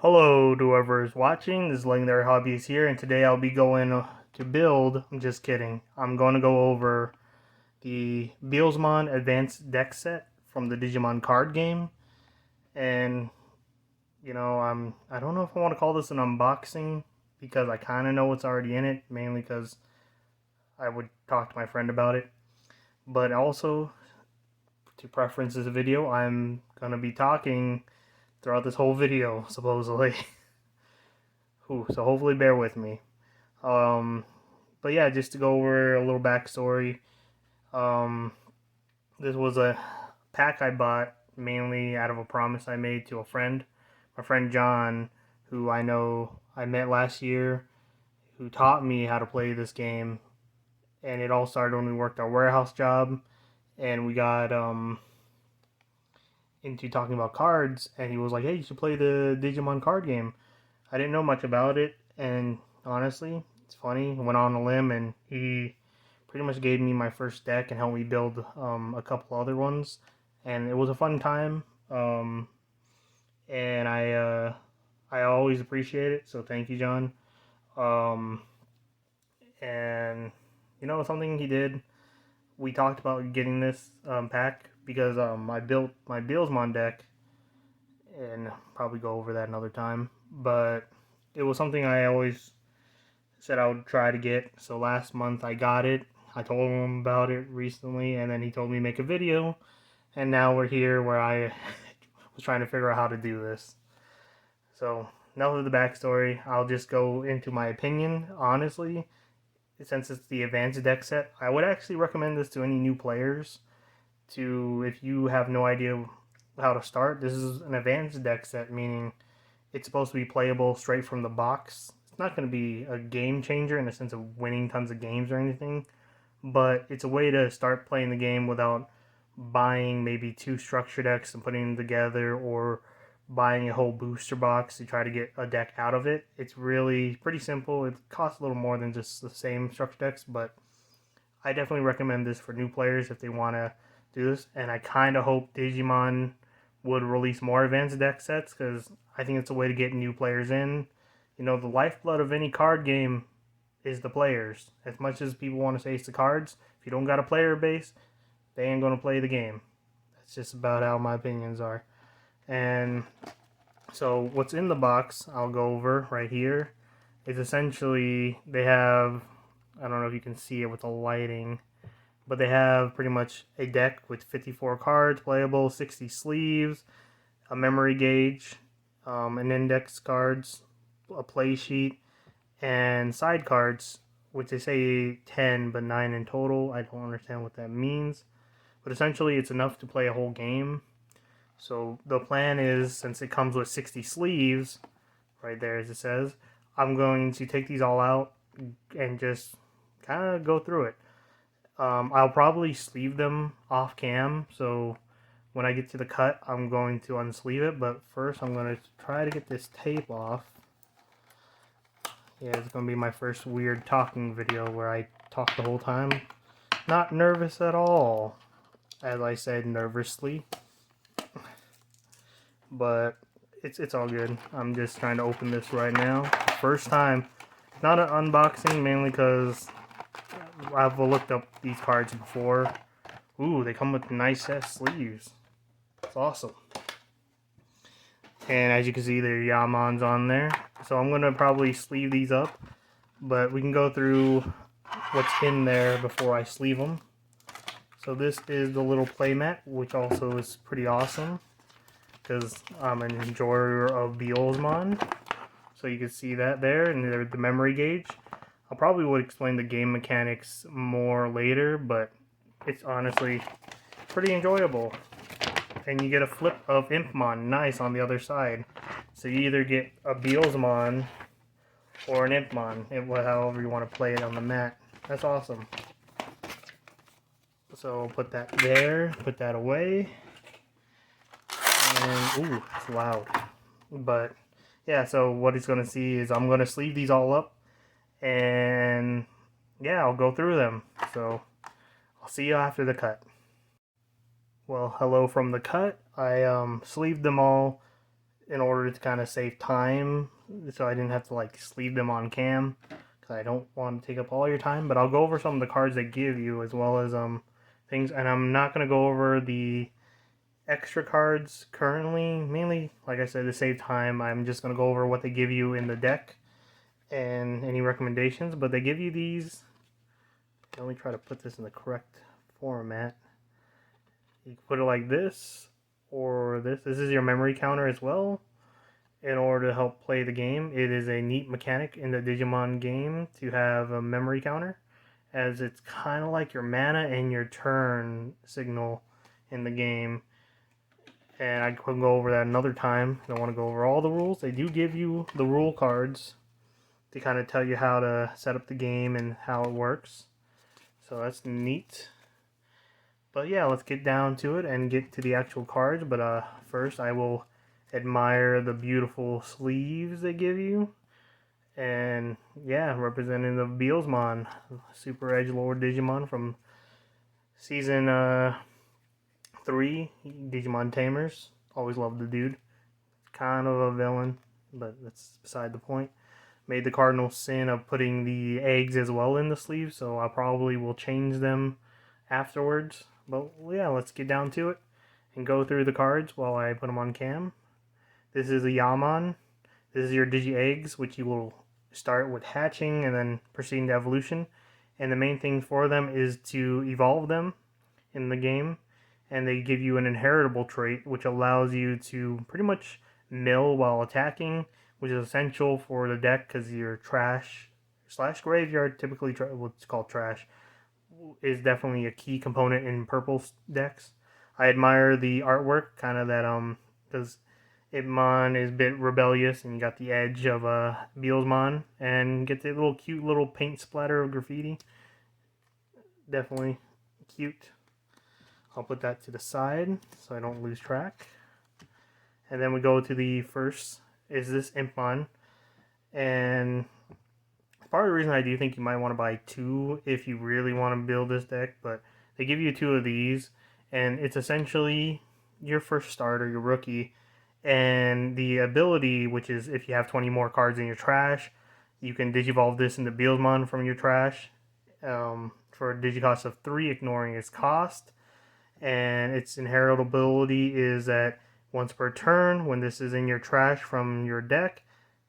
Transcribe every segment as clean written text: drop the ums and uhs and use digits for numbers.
Hello to whoever is watching. This is Legendary Hobbies here, and today I'll be going to build. I'm just kidding. I'm going to go over the Beelzemon Advance Deck Set from the Digimon card game, and I don't know if I want to call this an unboxing because I kind of know what's already in it, mainly because I would talk to my friend about it. But also, to preference this video, I'm gonna be talking throughout this whole video, supposedly. So hopefully bear with me. Um, but yeah, just to go over a little backstory. Um, this was a pack I bought mainly out of a promise I made to a friend, my friend John, who I know I met last year, who taught me how to play this game. And it all started when we worked our warehouse job, and we got into talking about cards. And he was like, "Hey, you should play the Digimon card game." I didn't know much about it, and honestly, it's funny. I went on a limb, and he pretty much gave me my first deck and helped me build a couple other ones, and it was a fun time. And I always appreciate it. So thank you, John. Um, and something he did. We talked about getting this pack because I built my Beelzemon deck, and probably go over that another time. But it was something I always said I would try to get. So last month I got it. I told him about it recently, and then he told me to make a video. And now we're here where I was trying to figure out how to do this. So enough of the backstory. I'll just go into my opinion. Honestly, since it's the advanced deck set, I would actually recommend this to any new players. If you have no idea how to start, this is an advanced deck set, meaning it's supposed to be playable straight from the box. It's not going to be a game changer in the sense of winning tons of games or anything, but it's a way to start playing the game without buying maybe two structure decks and putting them together, or buying a whole booster box to try to get a deck out of it. It's really pretty simple. It costs a little more than just the same structure decks, but I definitely recommend this for new players if they want to do this. And I kind of hope Digimon would release more advanced deck sets, because I think it's a way to get new players in. The lifeblood of any card game is the players. As much as people want to say it's the cards, if you don't got a player base, they ain't going to play the game. That's just about how my opinions are. And so what's in the box, I'll go over right here, is essentially they have, I don't know if you can see it with the lighting, but they have pretty much a deck with 54 cards playable, 60 sleeves, a memory gauge, an index cards, a play sheet, and side cards, which they say 10 but 9 in total. I don't understand what that means, but essentially it's enough to play a whole game. So the plan is, since it comes with 60 sleeves, right there as it says, I'm going to take these all out and just kind of go through it. I'll probably sleeve them off cam, so when I get to the cut, I'm going to unsleeve it, but first I'm going to try to get this tape off. Yeah, it's going to be my first weird talking video where I talk the whole time. Not nervous at all, as I said nervously. But it's all good. I'm just trying to open this right now. First time. Not an unboxing, mainly because I've looked up these cards before. Ooh, they come with nice ass sleeves. It's awesome. And as you can see, there are Yamons on there. So I'm going to probably sleeve these up, but we can go through what's in there before I sleeve them. So this is the little playmat, which also is pretty awesome, because I'm an enjoyer of Beelzemon. So you can see that there, and the memory gauge. I probably would explain the game mechanics more later, but it's honestly pretty enjoyable. And you get a flip of Imman, nice, on the other side. So you either get a Beelzemon or an Imman, however you want to play it on the mat. That's awesome. So put that there, put that away. And, ooh, it's loud. But, yeah, so what he's going to see is I'm going to sleeve these all up. And, yeah, I'll go through them. So, I'll see you after the cut. Well, hello from the cut. I sleeved them all in order to kind of save time, so I didn't have to like sleeve them on cam, because I don't want to take up all your time. But I'll go over some of the cards they give you, as well as things, and I'm not going to go over the extra cards currently, mainly like I said, to save time. I'm just going to go over what they give you in the deck and any recommendations. But they give you these. Let me try to put this in the correct format. You can put it like this or this. This is your memory counter as well, in order to help play the game. It is a neat mechanic in the Digimon game to have a memory counter, as it's kind of like your mana and your turn signal in the game. And I can go over that another time. I don't want to go over all the rules. They do give you the rule cards to kind of tell you how to set up the game and how it works. So that's neat. But yeah, let's get down to it and get to the actual cards. But first, I will admire the beautiful sleeves they give you. And yeah, representing the Beelzemon, Super Edgelord Digimon from Season 3, Digimon Tamers. Always loved the dude. Kind of a villain, but that's beside the point. Made the cardinal sin of putting the eggs as well in the sleeve, so I probably will change them afterwards. But yeah, let's get down to it and go through the cards while I put them on cam. This is a Yaman. This is your Digi Eggs, which you will start with hatching and then proceeding to evolution. And the main thing for them is to evolve them in the game. And they give you an inheritable trait, which allows you to pretty much mill while attacking, which is essential for the deck because your trash / graveyard, typically what's called trash, is definitely a key component in purple decks. I admire the artwork, kind of that because Imman is a bit rebellious, and you got the edge of Beelzemon, and get the little cute little paint splatter of graffiti. Definitely cute. I'll put that to the side so I don't lose track. And then we go to the first, is this Implan. And part of the reason I do think you might want to buy two if you really want to build this deck, but they give you two of these, and it's essentially your first starter, your rookie, and the ability, which is if you have 20 more cards in your trash, you can Digivolve this into Beelzemon from your trash for a Digicost of 3, ignoring its cost. And its inheritability is that once per turn, when this is in your trash from your deck,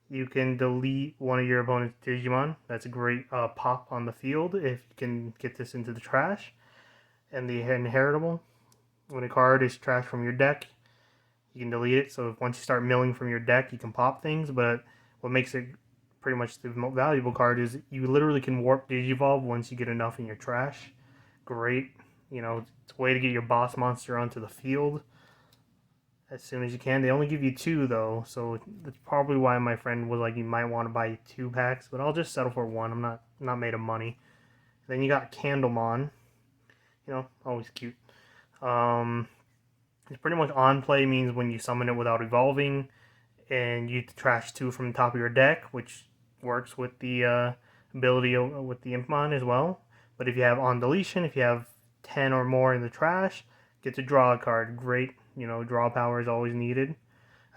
you can delete one of your opponent's Digimon. That's a great pop on the field if you can get this into the trash. And the inheritable, when a card is trash from your deck, you can delete it. So once you start milling from your deck, you can pop things. But what makes it pretty much the most valuable card is you literally can warp Digivolve once you get enough in your trash. Great. You know, it's a way to get your boss monster onto the field as soon as you can. They only give you two, though, so that's probably why my friend was like, you might want to buy 2 packs, but I'll just settle for 1. I'm not made of money. Then you got Candlemon. You know, always cute. It's pretty much on play, means when you summon it without evolving, and you trash 2 from the top of your deck, which works with the ability with the Impman as well. But if you have on deletion, if you have 10 or more in the trash, get to draw a card. Great, you know, draw power is always needed.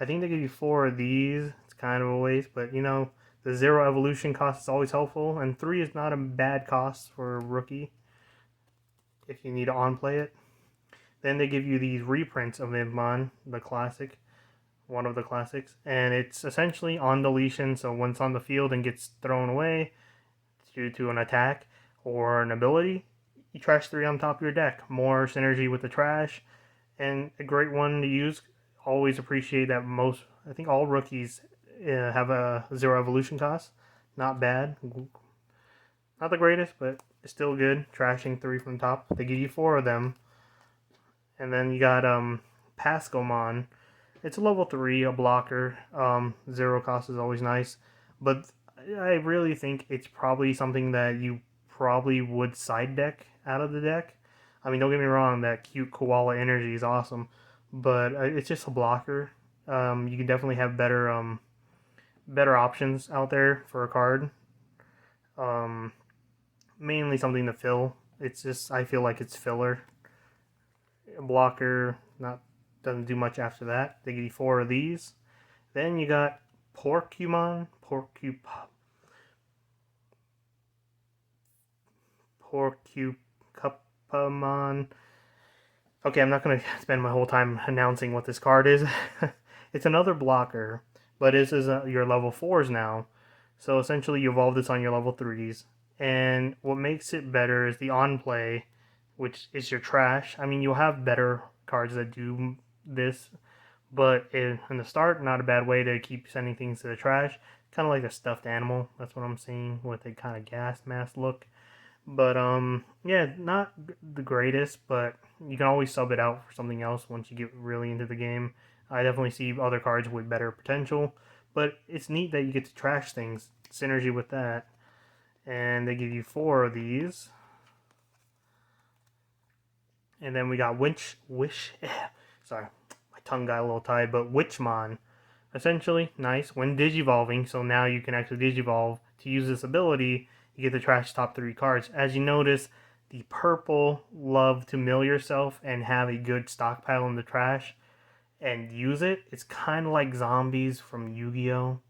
I think they give you 4 of these. It's kind of a waste, but you know, the 0 evolution cost is always helpful, and 3 is not a bad cost for a rookie if you need to on-play it. Then they give you these reprints of Imman, the classic, one of the classics, and it's essentially on deletion, so when it's on the field and gets thrown away due to an attack or an ability, you trash 3 on top of your deck. More synergy with the trash, and a great one to use. Always appreciate that I think all rookies have a 0 evolution cost. Not bad. Not the greatest, but it's still good. Trashing 3 from top. They give you 4 of them. And then you got Pascomon. It's a level 3, a blocker. 0 cost is always nice. But I really think it's probably something that you probably would side deck out of the deck. I mean, don't get me wrong, that cute koala energy is awesome, but it's just a blocker. You can definitely have better options out there for a card. Mainly something to fill. It's just, I feel like it's filler. A blocker doesn't do much after that. They give you 4 of these. Then you got Porcupine. Porcupine. Okay, I'm not going to spend my whole time announcing what this card is. It's another blocker, but this is your level 4s now. So essentially you evolve this on your level 3s. And what makes it better is the on play, which is your trash. I mean, you'll have better cards that do this, but in the start, not a bad way to keep sending things to the trash. Kind of like a stuffed animal. That's what I'm seeing with a kind of gas mask look. But yeah, not the greatest, but you can always sub it out for something else once you get really into the game. I definitely see other cards with better potential, but it's neat that you get to trash things. Synergy with that. And they give you 4 of these. And then we got Winch Wish. Sorry, my tongue got a little tied, but Wizardmon. Essentially, nice. When digivolving, so now you can actually digivolve to use this ability. You get the trash top 3 cards. As you notice, the purple love to mill yourself and have a good stockpile in the trash and use it. It's kind of like zombies from Yu-Gi-Oh!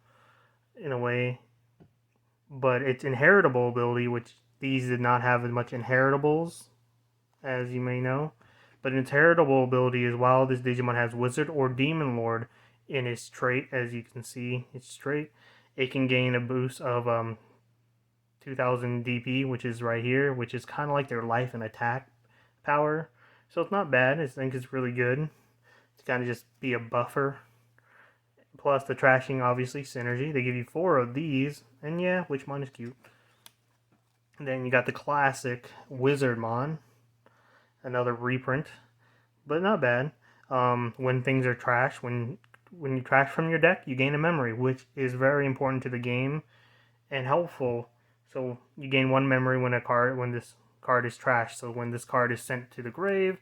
In a way. But its inheritable ability, which these did not have as much inheritables, as you may know. But its heritable ability is while this Digimon has Wizard or Demon Lord in its trait, as you can see, its trait, it can gain a boost of 2000 DP, which is right here, which is kind of like their life and attack power. So it's not bad. I think it's really good to kind of just be a buffer. Plus the trashing, obviously, synergy. They give you 4 of these, and yeah, which one is cute. And then you got the classic Wizardmon, another reprint, but not bad. When things are trash, when you trash from your deck, you gain a memory, which is very important to the game and helpful. So you gain 1 memory when this card is trash. So when this card is sent to the grave,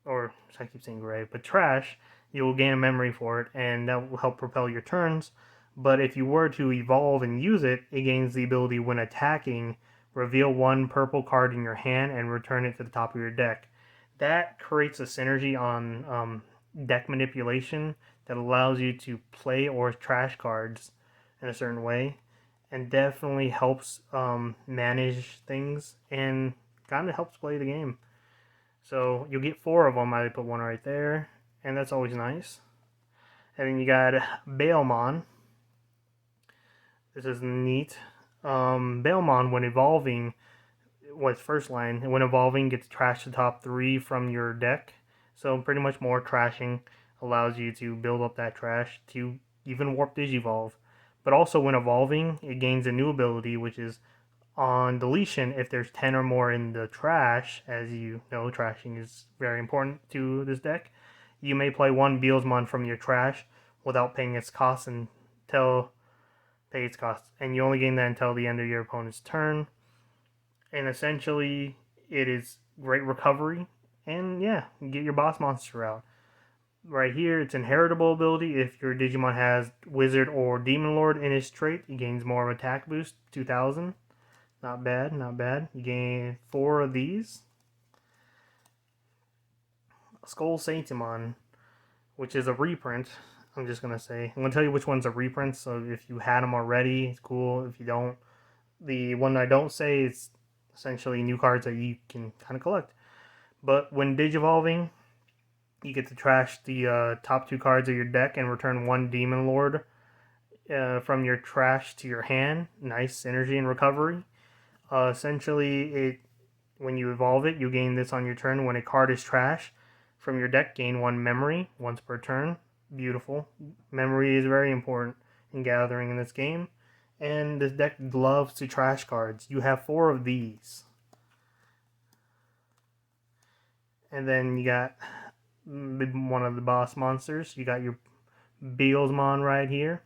or I keep saying grave, but trash, you will gain a memory for it, and that will help propel your turns. But if you were to evolve and use it, it gains the ability when attacking, reveal 1 purple card in your hand and return it to the top of your deck. That creates a synergy on deck manipulation that allows you to play or trash cards in a certain way, and definitely helps manage things and kind of helps play the game. So you'll get 4 of them. I put 1 right there, and that's always nice. And then you got Bailmon. This is neat. Bailmon, when evolving, was first line. When evolving, gets trashed the top 3 from your deck. So pretty much more trashing allows you to build up that trash to even warp Digivolve. But also when evolving, it gains a new ability, which is on deletion. If there's 10 or more in the trash, as you know, trashing is very important to this deck, you may play 1 Beelzemon from your trash without paying its cost until pay its costs, and you only gain that until the end of your opponent's turn. And essentially, it is great recovery, and yeah, you get your boss monster out. Right here, it's inheritable ability. If your Digimon has Wizard or Demon Lord in his trait, he gains more of attack boost, 2000. Not bad, not bad. You gain 4 of these. Skull Satamon, which is a reprint. I'm just going to say. I'm going to tell you which one's a reprint, so if you had them already, it's cool. If you don't, the one I don't say is essentially new cards that you can kind of collect. But when Digivolving, you get to trash the top 2 cards of your deck and return 1 Demon Lord from your trash to your hand. Nice synergy and recovery. Essentially, when you evolve it, you gain this on your turn. When a card is trash from your deck, gain 1 memory once per turn. Beautiful. Memory is very important in gathering in this game. And this deck loves to trash cards. You have 4 of these. And then you got one of the boss monsters. You got your Beelzemon right here.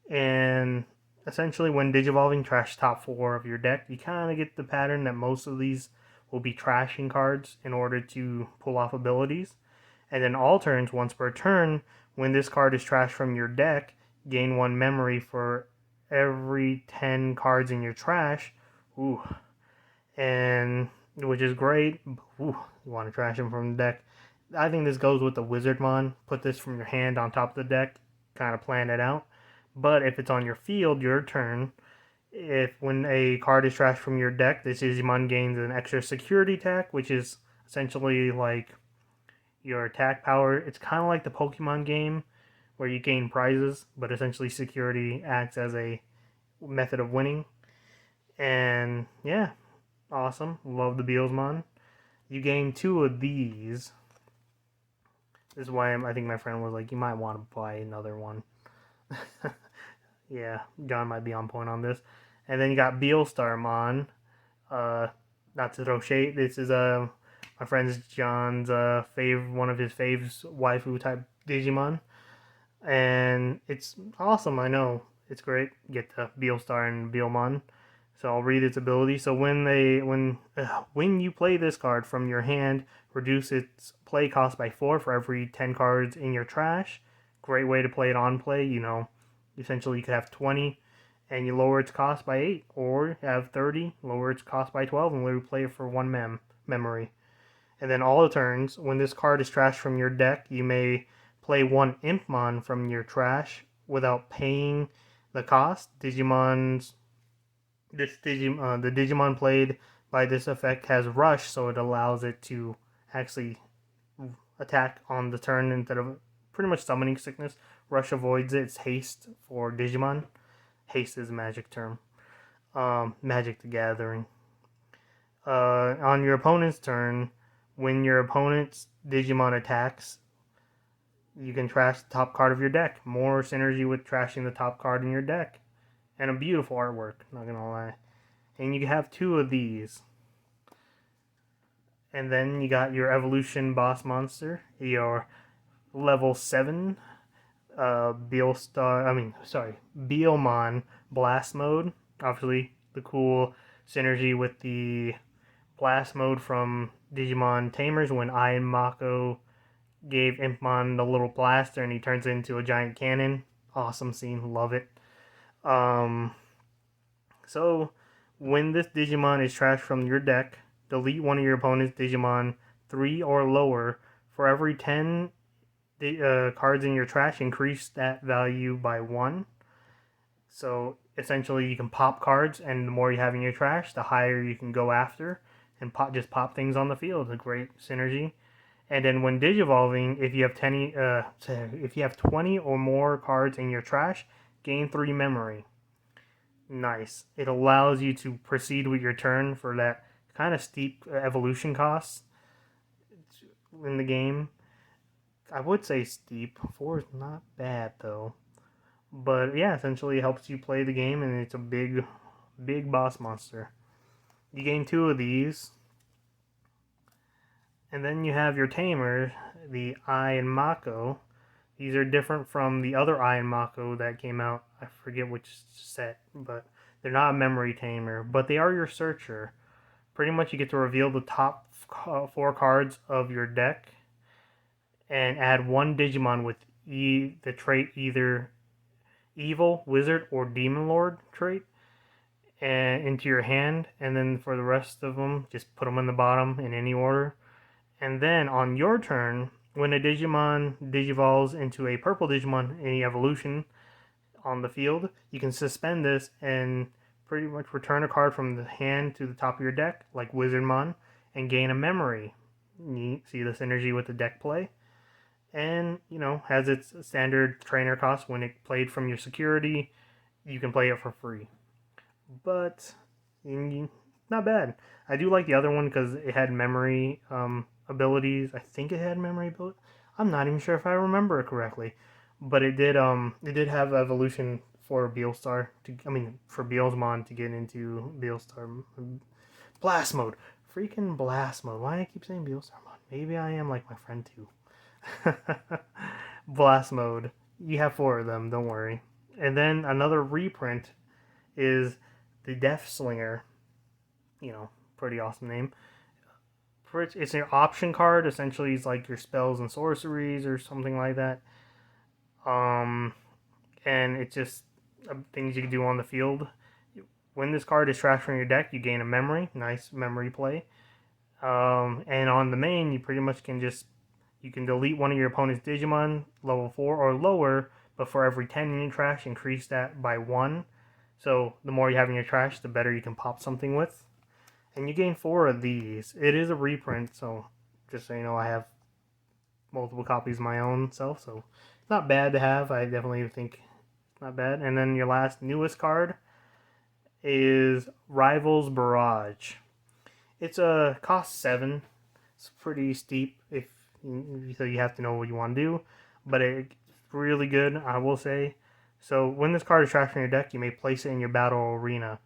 And essentially when Digivolving, trash top 4 of your deck. You kind of get the pattern that most of these will be trashing cards in order to pull off abilities. And then all turns, once per turn, when this card is trashed from your deck, gain 1 memory for every 10 cards in your trash. Ooh. And which is great. Ooh, you want to trash them from the deck. I think this goes with the Wizardmon. Put this from your hand on top of the deck. kind of plan it out. But if it's on your field, your turn, if when a card is trashed from your deck, this Digimon gains an extra security attack, which is essentially like your attack power. It's kind of like the Pokemon game where you gain prizes, but essentially security acts as a method of winning. And yeah, awesome. Love the Beelzemon. You gain 2 of these. This is why I think my friend was like, you might want to buy another one. Yeah, John might be on point on this. And then you got Beelstarmon. Not to throw shade. This is my friend's John's one of his faves waifu type Digimon, and it's awesome. I know it's great. You get the Beelstar and Beomon. So I'll read its ability. So when you play this card from your hand, reduce its play cost by 4 for every 10 cards in your trash. Great way to play it on play. Essentially you could have 20 and you lower its cost by 8, or have 30, lower its cost by 12, and literally play it for 1 memory. And then all the turns, when this card is trashed from your deck, you may play 1 Impman from your trash without paying the cost. The Digimon played by this effect has Rush, so it allows it to actually attack on the turn instead of pretty much summoning sickness. Rush avoids it. It's haste for Digimon. Haste is a magic term. Magic the Gathering. On your opponent's turn, when your opponent's Digimon attacks, you can trash the top card of your deck. More synergy with trashing the top card in your deck. And a beautiful artwork, not gonna lie. And you have 2 of these. And then you got your evolution boss monster, your level 7 Beomon Blast Mode. Obviously, the cool synergy with the Blast Mode from Digimon Tamers when Ian Mako gave Impman the little blaster and he turns into a giant cannon. Awesome scene, love it. So, when this Digimon is trashed from your deck, delete one of your opponent's Digimon 3 or lower. For every 10 cards in your trash, increase that value by 1. So essentially you can pop cards, and the more you have in your trash, the higher you can go after and pop things on the field. It's a great synergy. And then when digivolving, if you have 20 or more cards in your trash, gain 3 memory. Nice. It allows you to proceed with your turn for that kind of steep evolution costs in the game. I would say steep. 4 is not bad though. But yeah, essentially it helps you play the game, and it's a big boss monster. You gain 2 of these. And then you have your Tamer, the Ian Mako. These are different from the other Ian Mako that came out. I forget which set, but they're not a memory tamer, but they are your searcher. Pretty much you get to reveal the top 4 cards of your deck and add 1 Digimon with the trait either Evil, Wizard, or Demon Lord trait and into your hand, and then for the rest of them, just put them in the bottom in any order. And then on your turn, when a Digimon digivolves into a purple Digimon in any evolution on the field, you can suspend this and pretty much return a card from the hand to the top of your deck, like Wizardmon, and gain a memory. Neat. See the synergy with the deck play. And, has its standard trainer cost. When it played from your security, you can play it for free. But, not bad. I do like the other one because it had memory abilities. I think it had memory abilities. I'm not even sure if I remember it correctly. But it did have evolution for Beelstar. For Beelzemon to get into Beelstar. Blast mode. Freaking blast mode. Why do I keep saying Beelstarmon? Maybe I am like my friend too. Blast mode. You have 4 of them, don't worry. And then another reprint is the Death Slinger. Pretty awesome name. It's an option card. Essentially, it's like your spells and sorceries or something like that. And it's just things you can do on the field. When this card is trashed from your deck, you gain a memory. Nice memory play. And on the main, you pretty much can delete one of your opponent's Digimon, level 4 or lower, but for every 10 in your trash, increase that by 1. So the more you have in your trash, the better you can pop something with. And you gain 4 of these. It is a reprint, so just so you know, I have multiple copies of my own self, so it's not bad to have. I definitely think it's not bad. And then your last newest card is Rivals Barrage. It's a cost 7. It's pretty steep so you have to know what you want to do, but it's really good, I will say. So when this card is trashed from your deck, you may place it in your battle arena.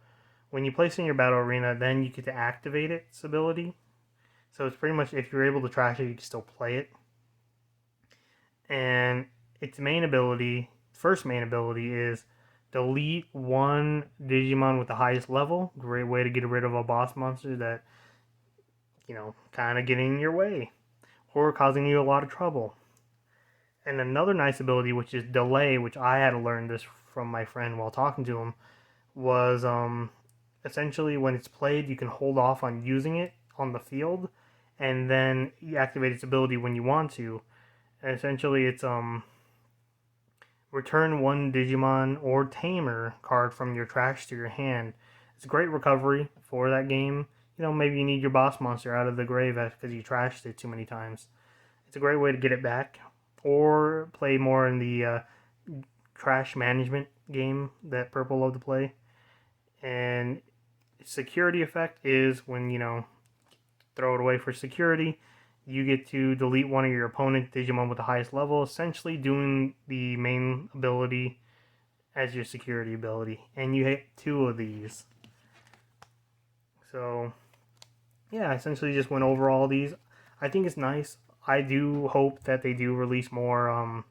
When you place it in your battle arena, then you get to activate its ability. So it's pretty much, if you're able to trash it, you can still play it. And its main ability, first main ability, is delete 1 Digimon with the highest level. Great way to get rid of a boss monster that, kind of getting in your way or causing you a lot of trouble. And another nice ability, which is delay, which I had to learn this from my friend while talking to him, was essentially when it's played, you can hold off on using it on the field, and then you activate its ability when you want to. And essentially, it's return 1 Digimon or Tamer card from your trash to your hand. It's a great recovery for that game. Maybe you need your boss monster out of the grave because you trashed it too many times. It's a great way to get it back, or play more in the trash management game that Purple love to play. And security effect is when, throw it away for security, you get to delete 1 of your opponent's Digimon with the highest level, essentially doing the main ability as your security ability. And you hit 2 of these. So, yeah, I essentially just went over all these. I think it's nice. I do hope that they do release more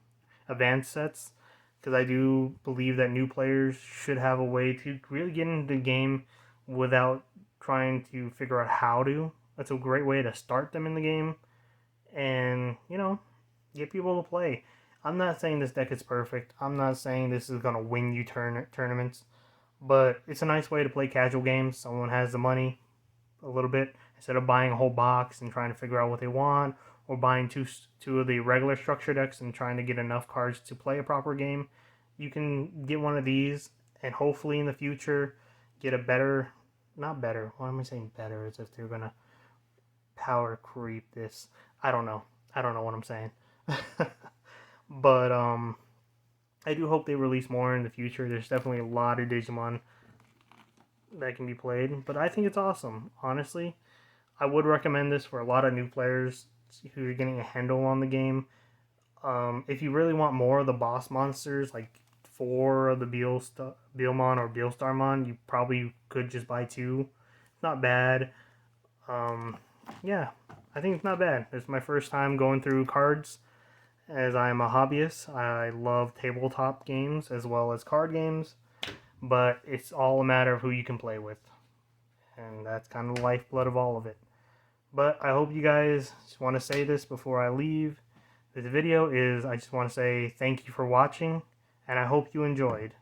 advanced sets, because I do believe that new players should have a way to really get into the game without trying to figure out how to. That's a great way to start them in the game and, get people to play. I'm not saying this deck is perfect. I'm not saying this is going to win you tournaments, but it's a nice way to play casual games. Someone has the money a little bit, instead of buying a whole box and trying to figure out what they want, or buying two of the regular structure decks and trying to get enough cards to play a proper game. You can get one of these, and hopefully in the future get a better, not better, why am I saying better, as if they're gonna power creep this. I don't know what I'm saying. But I do hope they release more in the future. There's definitely a lot of Digimon that can be played, but I think it's awesome. Honestly, I would recommend this for a lot of new players who are getting a handle on the game. If you really want more of the boss monsters, like 4 of the Beelmon or Beelstarmon, you probably could just buy 2. It's not bad. Yeah, I think it's not bad. It's my first time going through cards, as I am a hobbyist. I love tabletop games as well as card games, but it's all a matter of who you can play with, and that's kind of the lifeblood of all of it. But I hope you guys, just want to say this before I leave this video, is I just want to say thank you for watching, and I hope you enjoyed.